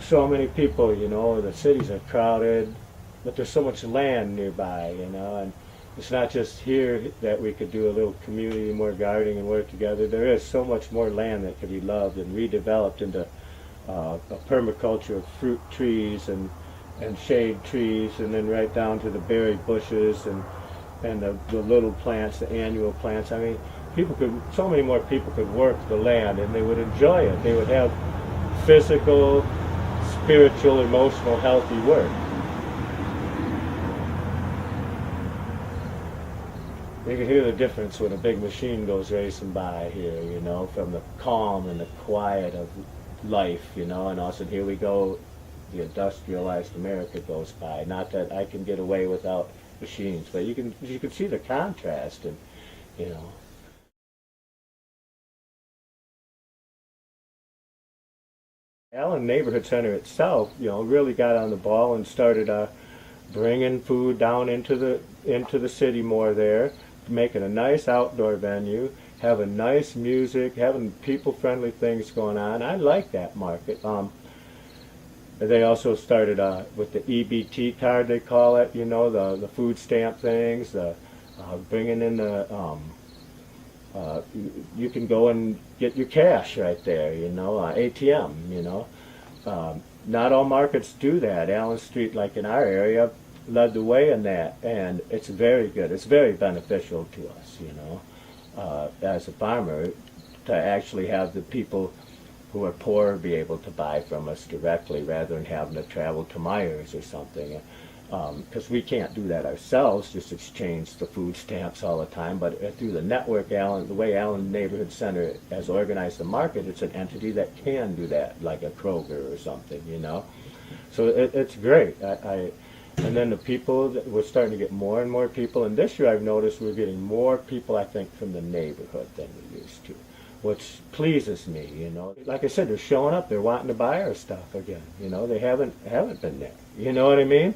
so many people, you know, the cities are crowded, but there's so much land nearby, you know, and it's not just here that we could do a little community, more gardening and work together. There is so much more land that could be loved and redeveloped into a permaculture of fruit trees and shade trees, and then right down to the berry bushes and the little plants, the annual plants. I mean, so many more people could work the land, and they would enjoy it. They would have physical, spiritual, emotional, healthy work. You can hear the difference when a big machine goes racing by here, you know, from the calm and the quiet of life, you know, and also here we go, the industrialized America goes by. Not that I can get away without machines, but you can see the contrast, and you know. Allen Neighborhood Center itself, you know, really got on the ball and started bringing food down into the city more there, making a nice outdoor venue, having nice music, having people-friendly things going on. I like that market. They also started with the EBT card, they call it, you know, the food stamp things, bringing in the, you can go and get your cash right there, you know, ATM, you know. Not all markets do that. Allen Street, like in our area, led the way in that, and it's very good. It's very beneficial to us, you know, as a farmer, to actually have the people who are poor be able to buy from us directly rather than having to travel to Myers or something. Because we can't do that ourselves, just exchange the food stamps all the time. But through the network, the way Allen Neighborhood Center has organized the market, it's an entity that can do that, like a Kroger or something, you know. So it's great. And then the people, we're starting to get more and more people. And this year I've noticed we're getting more people, I think, from the neighborhood than we used to, which pleases me, you know. Like I said, they're showing up. They're wanting to buy our stuff again. You know, they haven't been there. You know what I mean?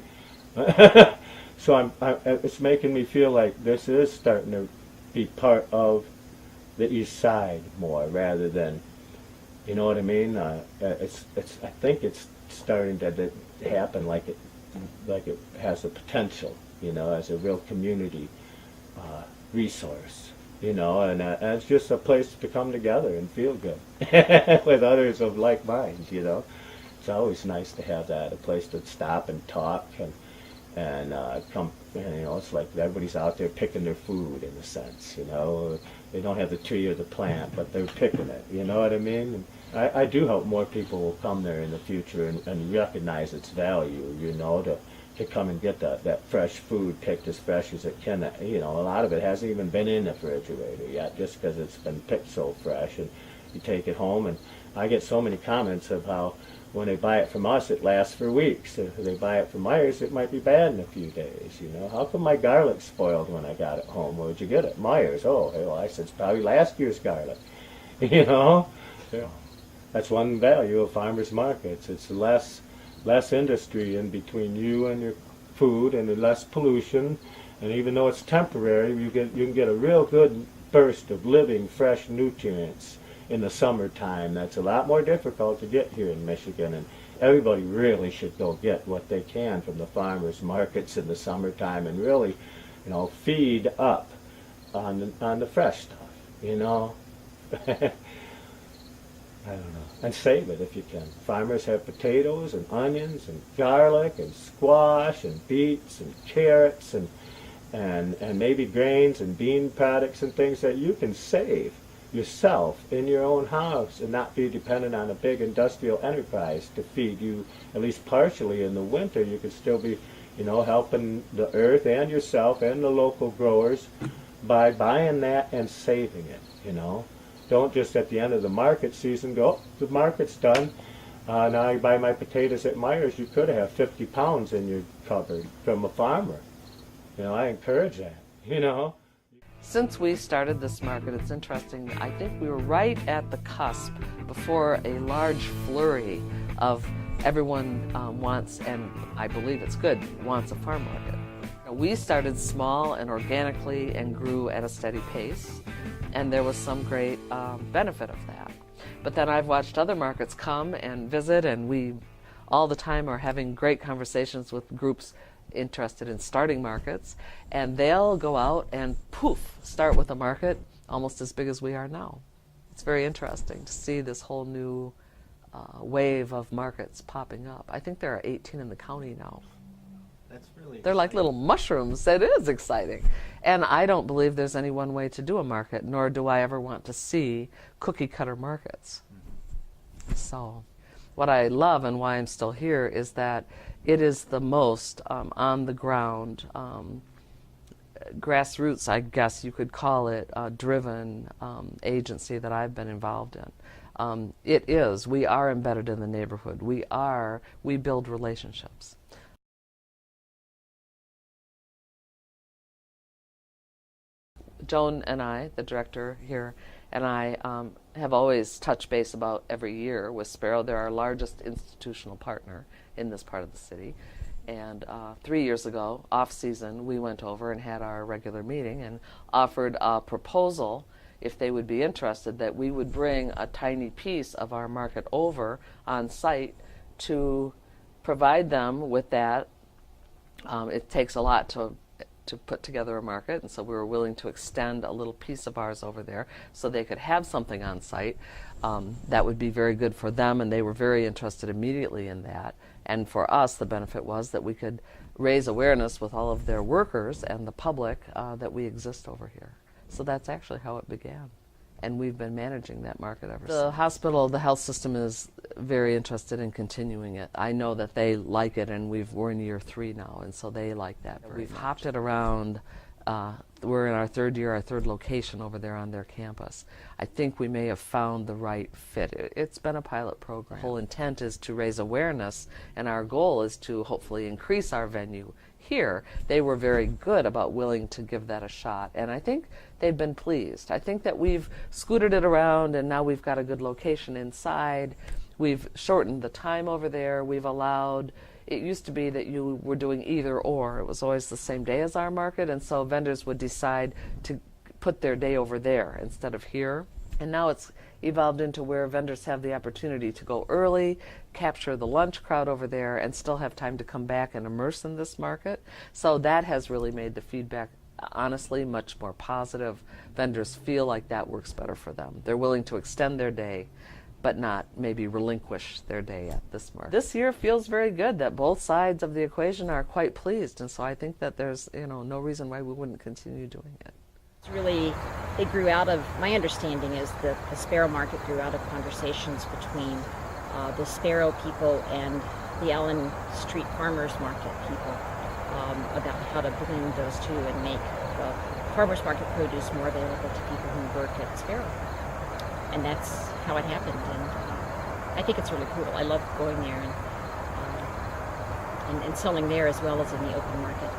So it's making me feel like this is starting to be part of the East Side more, rather than, you know what I mean? I think it's starting to happen like it has a potential, you know, as a real community resource, you know, and it's just a place to come together and feel good with others of like minds, you know. It's always nice to have that, a place to stop and talk and come, and, you know, it's like everybody's out there picking their food in a sense, you know. They don't have the tree or the plant, but they're picking it, you know what I mean? And I do hope more people will come there in the future and recognize its value, you know, to come and get that fresh food picked as fresh as it can. You know, a lot of it hasn't even been in the refrigerator yet, just because it's been picked so fresh, and you take it home, and I get so many comments of how when they buy it from us, it lasts for weeks. If they buy it from Myers, it might be bad in a few days, you know. How come my garlic spoiled when I got it home? Where'd you get it? Myers. Oh, well, I said, it's probably last year's garlic, you know. Yeah. That's one value of farmers markets. It's less industry in between you and your food, and less pollution. And even though it's temporary, you can get a real good burst of living, fresh nutrients in the summertime. That's a lot more difficult to get here in Michigan, and everybody really should go get what they can from the farmers markets in the summertime, and really, you know, feed up on the fresh stuff, you know. I don't know. And save it if you can. Farmers have potatoes and onions and garlic and squash and beets and carrots and maybe grains and bean products and things that you can save yourself in your own house and not be dependent on a big industrial enterprise to feed you, at least partially in the winter. You could still be, you know, helping the earth and yourself and the local growers by buying that and saving it, you know. Don't just at the end of the market season go, oh, the market's done. Now I buy my potatoes at Myers. You could have 50 pounds in your cupboard from a farmer. You know, I encourage that, you know. Since we started this market, it's interesting. I think we were right at the cusp before a large flurry of everyone wants, and I believe it's good, wants a farm market. We started small and organically and grew at a steady pace, and there was some great benefit of that. But then I've watched other markets come and visit, and we all the time are having great conversations with groups interested in starting markets, and they'll go out and poof, start with a market almost as big as we are now. It's very interesting to see this whole new wave of markets popping up. I think there are 18 in the county now. That's really They're like little mushrooms. It is exciting. And I don't believe there's any one way to do a market, nor do I ever want to see cookie cutter markets. So what I love and why I'm still here is that it is the most on the ground, grassroots, I guess you could call it, driven agency that I've been involved in. It is. We are embedded in the neighborhood. We build relationships. Joan and I, the director here, and I have always touched base about every year with Sparrow. They're our largest institutional partner in this part of the city. And 3 years ago, off-season, we went over and had our regular meeting and offered a proposal, if they would be interested, that we would bring a tiny piece of our market over on site to provide them with that. It takes a lot to put together a market, and so we were willing to extend a little piece of ours over there so they could have something on site. That would be very good for them, and they were very interested immediately in that. And for us, the benefit was that we could raise awareness with all of their workers and the public that we exist over here. So that's actually how it began. And we've been managing that market ever since. The hospital, the health system is very interested in continuing it. I know that they like it, and we're in year 3 now, and so they like that very much. We've hopped it around. We're in our 3rd year, our 3rd location over there on their campus. I think we may have found the right fit. It's been a pilot program. The whole intent is to raise awareness, and our goal is to hopefully increase our venue here. They were very good about willing to give that a shot, and I think they've been pleased. I think that we've scooted it around, and now we've got a good location inside. We've shortened the time over there. We've allowed, it used to be that you were doing either or. It was always the same day as our market, and so vendors would decide to put their day over there instead of here. And now it's evolved into where vendors have the opportunity to go early, capture the lunch crowd over there, and still have time to come back and immerse in this market. So that has really made the feedback, honestly, much more positive. Vendors feel like that works better for them. They're willing to extend their day, but not maybe relinquish their day at this market. This year feels very good that both sides of the equation are quite pleased, and so I think that there's no reason why we wouldn't continue doing it. It's really, they grew out of, my understanding is that the Sparrow Market grew out of conversations between the Sparrow people and the Allen Street Farmers Market people about how to blend those two and make the farmers market produce more available to people who work at Sparrow. And that's how it happened, and I think it's really cool. I love going there and selling there as well as in the open market.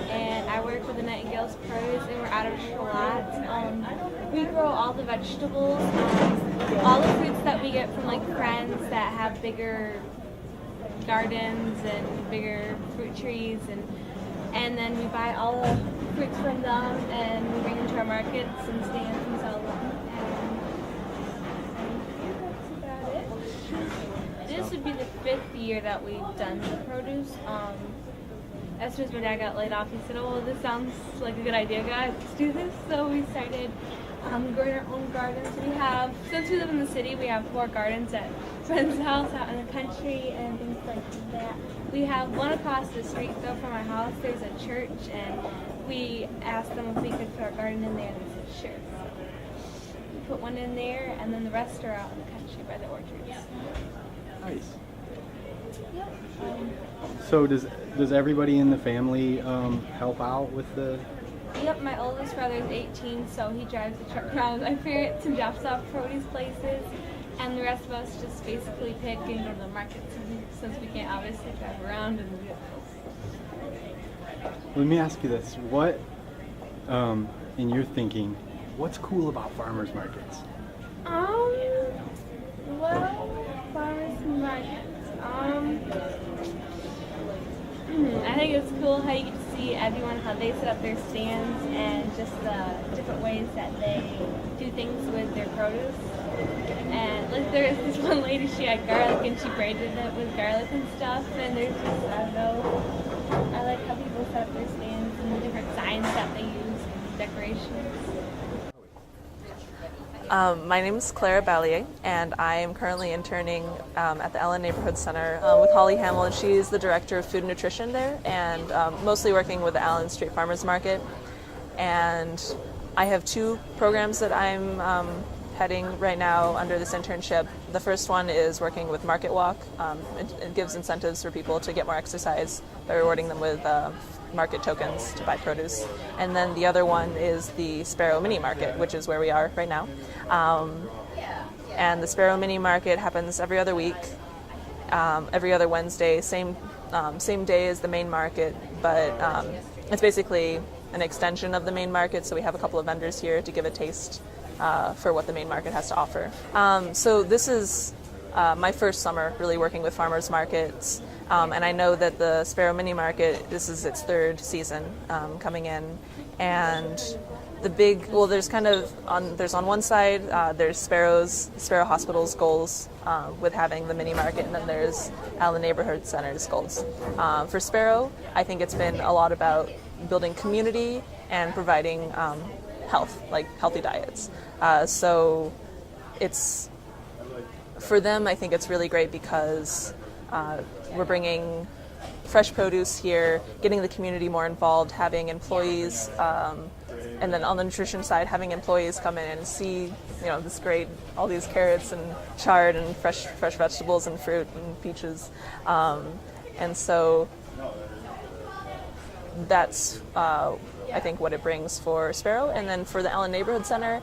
And I work with the Nightingale's Pros, and we're out of Charlotte. We grow all the vegetables, all the fruits that we get from like friends that have bigger gardens and bigger fruit trees, and then we buy all the fruits from them and we bring them to our markets and stands and sell them. And be the 5th year that we've done the produce. As soon as my dad got laid off, he said, "Oh, this sounds like a good idea, guys. Let's do this." So we started growing our own gardens. Since we live in the city, we have 4 gardens at friend's house out in the country and things like that. We have one across the street, though, from our house. There's a church, and we asked them if we could put our garden in there, and they said sure. So we put one in there, and then the rest are out in the country by the orchards. Nice. Yep. So does everybody in the family help out with the? Yep, my oldest brother is 18, so he drives the truck around with our ferrets and drops off produce places. And the rest of us just basically pick and go to the market since we can't obviously drive around and do it. Let me ask you this: what, in your thinking, what's cool about farmers markets? Well, farmers markets. I think it's cool how you get to see everyone, how they set up their stands and just the different ways that they do things with their produce. And like there's this one lady, she had garlic and she braided it with garlic and stuff. And there's just, I don't know, I like how people set up their stands and the different signs that they use and decorations. My name is Clara Ballier, and I am currently interning at the Ellen Neighborhood Center with Hollie Hamel, and she's the director of food and nutrition there, and mostly working with the Allen Street Farmers Market. And I have 2 programs that I'm heading right now under this internship. The first one is working with Market Walk. It gives incentives for people to get more exercise by rewarding them with market tokens to buy produce. And then the other one is the Sparrow Mini-Market, which is where we are right now. And the Sparrow Mini-Market happens every other week, every other Wednesday, same day as the main market, but it's basically an extension of the main market, so we have a couple of vendors here to give a taste for what the main market has to offer. So this is my first summer really working with farmers markets. And I know that the Sparrow Mini-Market, this is its 3rd season coming in. And the big, well, there's on one side, there's Sparrow Hospital's goals with having the mini-market, and then there's Allen Neighborhood Center's goals. For Sparrow, I think it's been a lot about building community and providing health, like healthy diets. So it's, for them, I think it's really great because we're bringing fresh produce here, getting the community more involved, having employees, and then on the nutrition side, having employees come in and see, this great, all these carrots and chard and fresh vegetables and fruit and peaches. And so that's, I think, what it brings for Sparrow. And then for the Allen Neighborhood Center,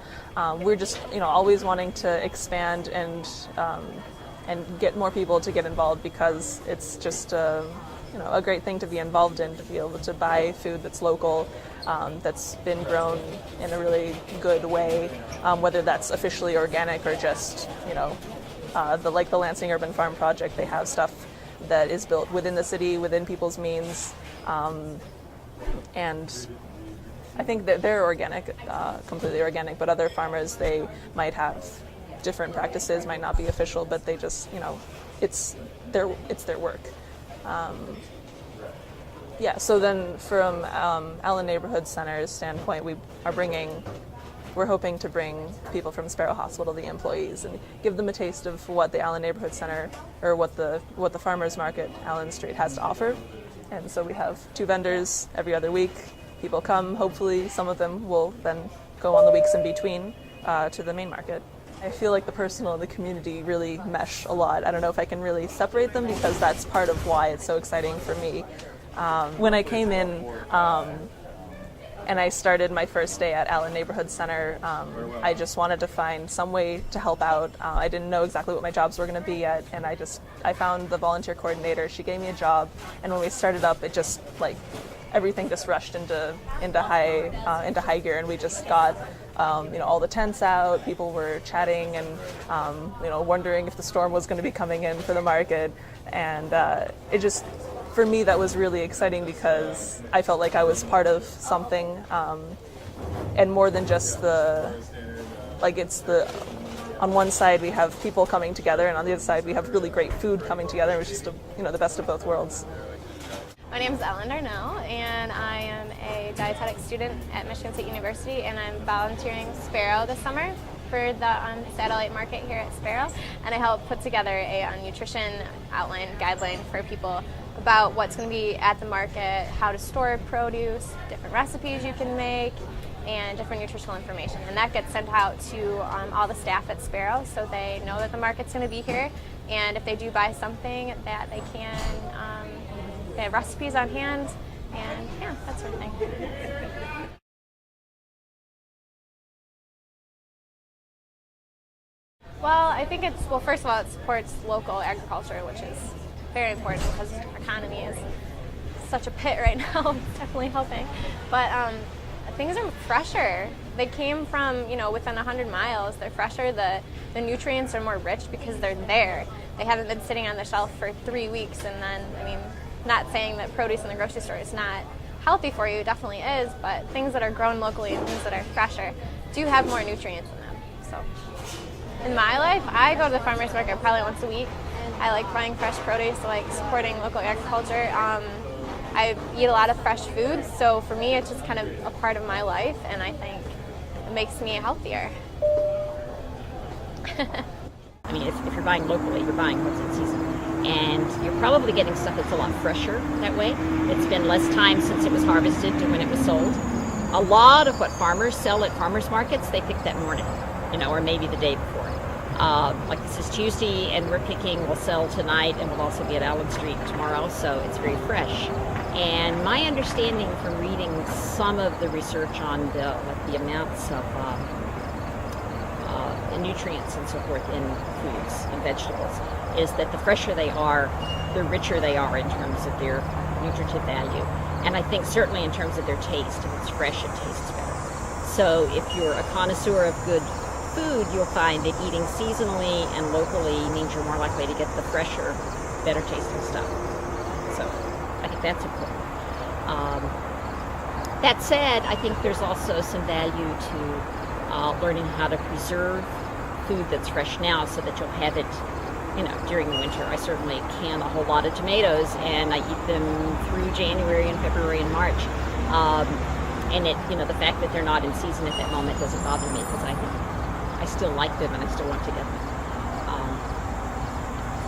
we're just, always wanting to expand and get more people to get involved, because it's just a great thing to be involved in, to be able to buy food that's local, that's been grown in a really good way, whether that's officially organic or just, the Lansing Urban Farm Project. They have stuff that is built within the city, within people's means, and I think that they're organic, completely organic, but other farmers, they might have different practices, might not be official, but they just, it's their work. So then from Allen Neighborhood Center's standpoint, we're hoping to bring people from Sparrow Hospital, the employees, and give them a taste of what the Allen Neighborhood Center, or what the Farmers Market Allen Street has to offer. And so we have 2 vendors every other week. People come, hopefully some of them will then go on the weeks in between to the main market. I feel like the personal and the community really mesh a lot. I don't know if I can really separate them, because that's part of why it's so exciting for me. When I came in and I started my first day at Allen Neighborhood Center, I just wanted to find some way to help out. I didn't know exactly what my jobs were going to be yet, and I found the volunteer coordinator. She gave me a job, and when we started up, it just everything just rushed into high gear, and we just got all the tents out. People were chatting and wondering if the storm was going to be coming in for the market, and it just, for me, that was really exciting, because I felt like I was part of something, and more than just it's the on one side we have people coming together, and on the other side we have really great food coming together. It was just the best of both worlds. My name is Ellen Darnell, and I am a dietetic student at Michigan State University, and I'm volunteering Sparrow this summer for the satellite market here at Sparrow, and I help put together a nutrition outline guideline for people about what's going to be at the market, how to store produce, different recipes you can make, and different nutritional information. And that gets sent out to all the staff at Sparrow, so they know that the market's going to be here, and if they do buy something, that they can they have recipes on hand, and yeah, that sort of thing. Well, I think first of all, it supports local agriculture, which is very important because our economy is such a pit right now. It's definitely helping. But things are fresher. They came from, within 100 miles. They're fresher. The nutrients are more rich because they're there. They haven't been sitting on the shelf for 3 weeks, and then, not saying that produce in the grocery store is not healthy for you, it definitely is, but things that are grown locally and things that are fresher do have more nutrients in them. So, in my life, I go to the farmer's market probably once a week. I like buying fresh produce, I like supporting local agriculture. I eat a lot of fresh food, so for me it's just kind of a part of my life, and I think it makes me healthier. If you're buying locally, you're buying what's in season. And you're probably getting stuff that's a lot fresher that way. It's been less time since it was harvested to when it was sold. A lot of what farmers sell at farmers markets, they pick that morning, or maybe the day before. Like this is Tuesday, and we're picking, we'll sell tonight, and we'll also be at Allen Street tomorrow, so it's very fresh. And my understanding from reading some of the research on the amounts of the nutrients and so forth in foods and vegetables is that the fresher they are, the richer they are in terms of their nutritive value. And I think certainly in terms of their taste, if it's fresh, it tastes better. So if you're a connoisseur of good food, you'll find that eating seasonally and locally means you're more likely to get the fresher, better tasting stuff. So I think that's important. That said, I think there's also some value to learning how to preserve food that's fresh now so that you'll have it during the winter. I certainly can a whole lot of tomatoes, and I eat them through January and February and March. And the fact that they're not in season at that moment doesn't bother me because I still like them and I still want to get them.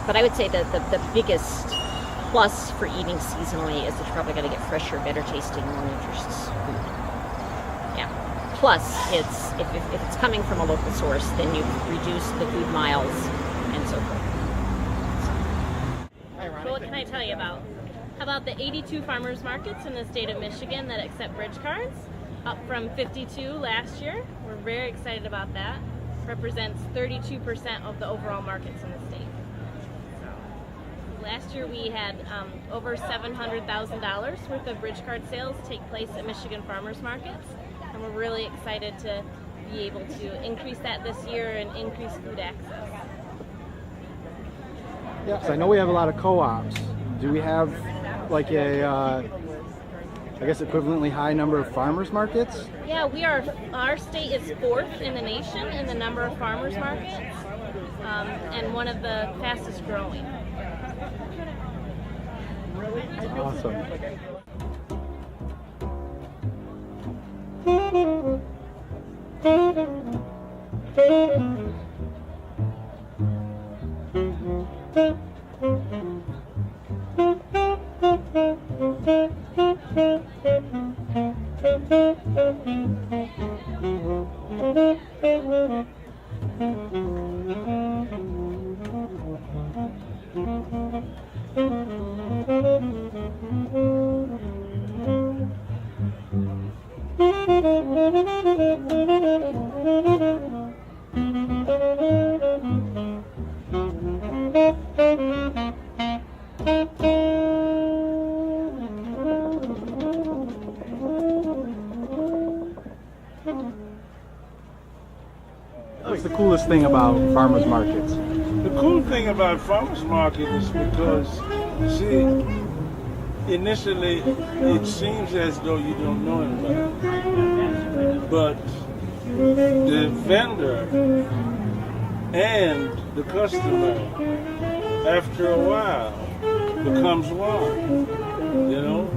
But I would say that the biggest plus for eating seasonally is that you're probably going to get fresher, better tasting, more nutritious food. Yeah. Plus, if it's coming from a local source, then you reduce the food miles and so forth. So what can I tell you about? How about the 82 farmers markets in the state of Michigan that accept bridge cards, up from 52 last year. We're very excited about that. Represents 32% of the overall markets in the state. So, last year we had over $700,000 worth of bridge card sales take place at Michigan farmers markets, and we're really excited to be able to increase that this year and increase food access. Yeah, so I know we have a lot of co-ops. Do we have like I guess equivalently high number of farmers markets? Yeah, our state is 4th in the nation in the number of farmers markets, and one of the fastest growing. Awesome. What's the coolest thing about farmers markets? The cool thing about farmers market is because, see, initially it seems as though you don't know anybody, but the vendor and the customer, after a while, becomes one, you know?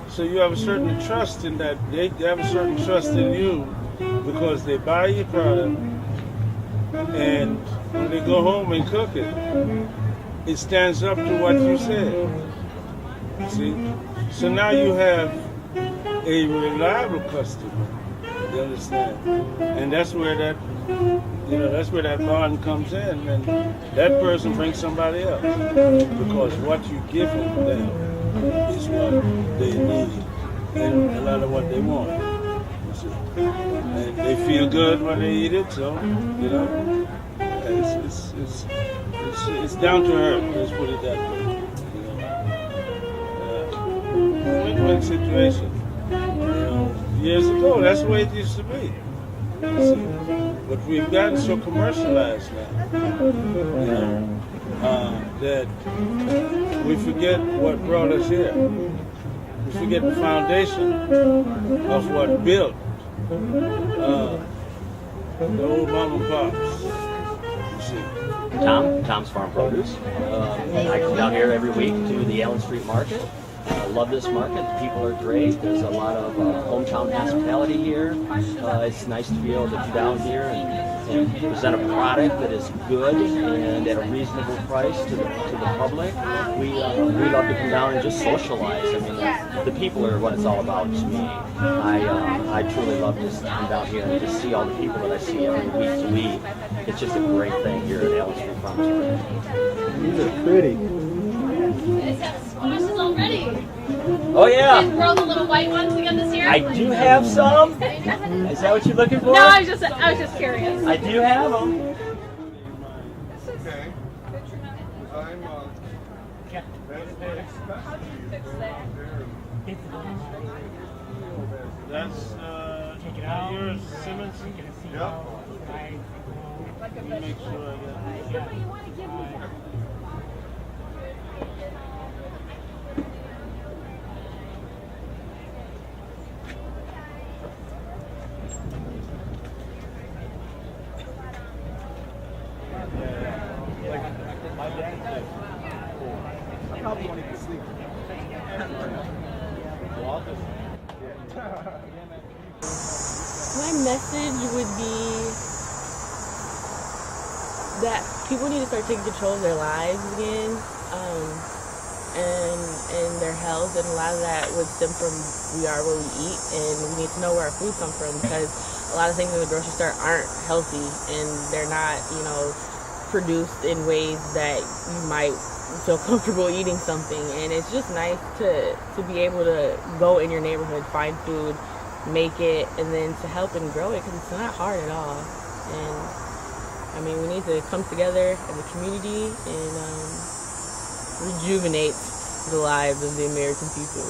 So you have a certain trust in that. They have a certain trust in you because they buy your product, and when they go home and cook it, it stands up to what you said. See? So now you have a reliable customer, you understand? And that's where that, you know, that's where that bond comes in, and that person brings somebody else because what you give them is what they need and a lot of what they want. You see? And they feel good when they eat it, so, you know, it's down to earth, let's put it that way. Win-win situation. You know, years ago, that's the way it used to be. You see? But we've gotten so commercialized now, you know, that we forget what brought us here. We forget the foundation of what built the old mom and pops. You see? Tom's Farm Produce. I come down here every week to the Allen Street Market. I love this market. The people are great. There's a lot of hometown hospitality here. It's nice to be able to come down here and present a product that is good and at a reasonable price to the public. We love to come down and just socialize. I mean, the people are what it's all about to me. I truly love to come down here and just see all the people that I see every week to week. It's just a great thing here at Allen Street Farmers Market. These are pretty. Squashes already. Oh yeah. Did grow the little white ones again this year? I do have some. Is that what you're looking for? No, I was just curious. I do have them. Okay. That's yours, Simmons? Yep. Let me make sure I get it. My message would be that people need to start taking control of their lives again, and their health, and a lot of that would stem from we are what we eat, and we need to know where our food comes from, because a lot of things in the grocery store aren't healthy, and they're not, you know, produced in ways that you might feel comfortable eating something. And it's just nice to be able to go in your neighborhood, find food, make it, and then to help and grow it, because it's not hard at all. And I mean, we need to come together as a community and rejuvenate the lives of the American people.